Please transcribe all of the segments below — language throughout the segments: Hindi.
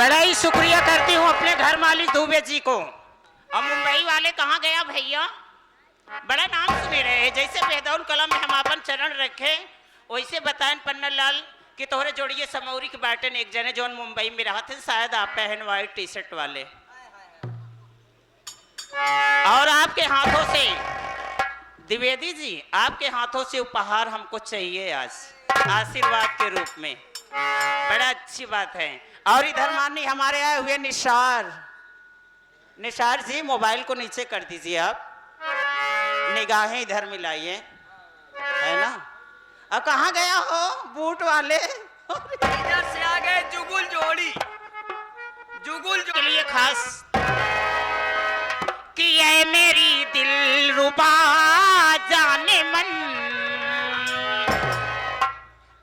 बड़ा ही शुक्रिया करती हूँ अपने घर मालिक दुबे जी को। और मुंबई वाले कहाँ गया भैया, बड़ा नाम सुने रहे। जैसे बेदौल कला में हम अपन चरण रखे, वैसे बताएं पन्ना लाल कि तोहरे जोड़िए समौरी के बाटन एक जने जो मुंबई में रहा थे, शायद आप पहन व्हाइट टी शर्ट वाले, और आपके हाथों से द्विवेदी जी, आपके हाथों से उपहार हमको चाहिए आज आशीर्वाद के रूप में। बड़ा अच्छी बात है। और इधर माननीय हमारे आए हुए निशार, निशार जी मोबाइल को नीचे कर दीजिए आप, निगाहें इधर मिलाइए, है ना। अब कहाँ गया हो बूट वाले? इधर से आ गए जुगुल जोड़ी, जुगुल के लिए खास कि ये मेरी दिल रुबा जाने मन,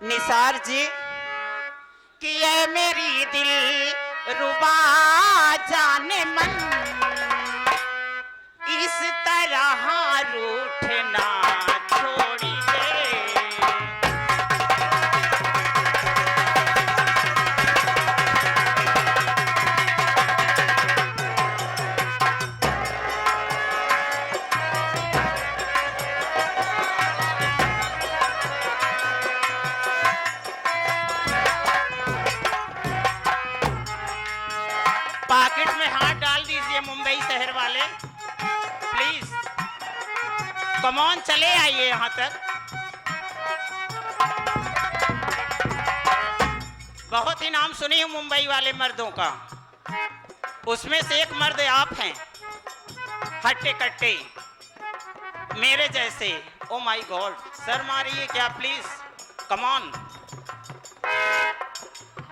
निसार जी कि ये मेरी दिल रुबा जाने मन, इस तरह रूठना छोड़ी दे। पॉकेट में हाथ डाल दीजिए मुंबई शहर वाले, प्लीज कमॉन, चले आइए यहां तक। बहुत ही नाम सुनी हूं मुंबई वाले मर्दों का, उसमें से एक मर्द आप हैं, हट्टे कट्टे मेरे जैसे। ओ माय गॉड, सर मारिए क्या प्लीज, कमॉन।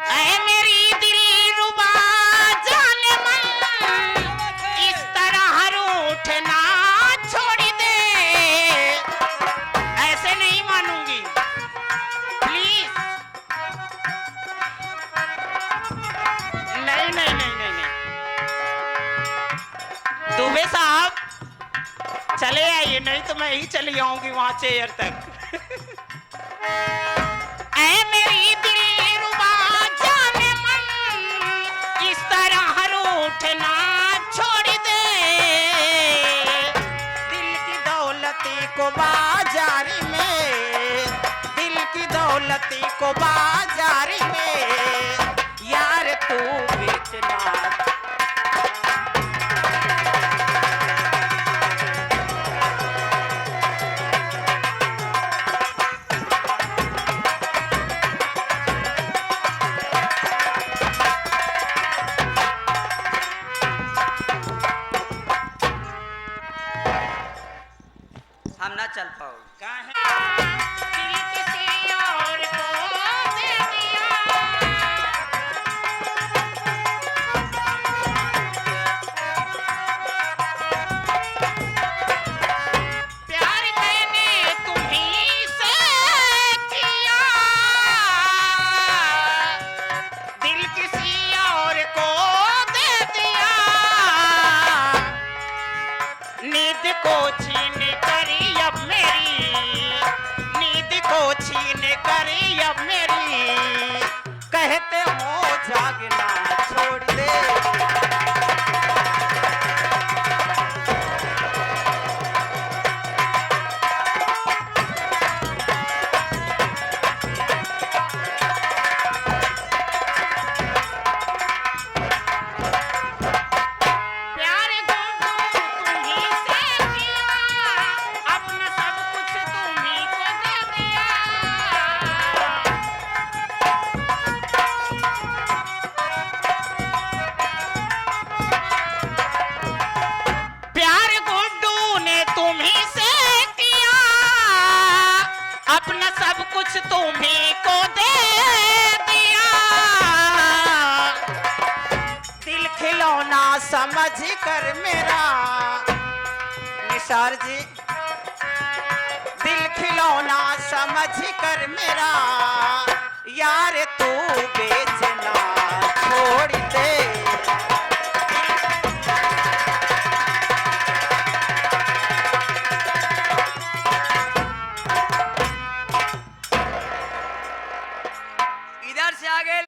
ऐ मेरी दिल रुबा जाने मन, इस तरह रूठना छोड़ दे। ऐसे नहीं मानूंगी प्लीज, नहीं नहीं नहीं नहीं नहीं। दुबे साहब चले आइए, नहीं तो मैं ही चली आऊंगी वहां चेयर तक। ऐ मेरी दिल रुबा जाने मन, इस तरह रूठना छोड़ दे। दिल की दौलती को बाजारी में, दिल की दौलती को बाजारी में यार तू बेचना। हम ना चल पाओ। कहाँ है? दिल किसी और को दे दिया। प्यार मैंने तुम्हीं से किया, दिल किसी और को दे दिया। नींद को छीन करी अब मेरी, नींद को छीन करी अब मेरी, कहते हो जागना छोड़ दे। प्यार गुंगू तुम्हीं से किया, अपना सब कुछ तुम्हीं को दे दिया। प्यार गुड्डू ने तुम्हीं से किया, अपना सब कुछ तुम्हीं को दे दिया। दिल खिलौना समझ कर मेरा, निसार जी, दिल खिलौना समझ कर मेरा यार तू बेचना छोड़ दे। इधर से आ गए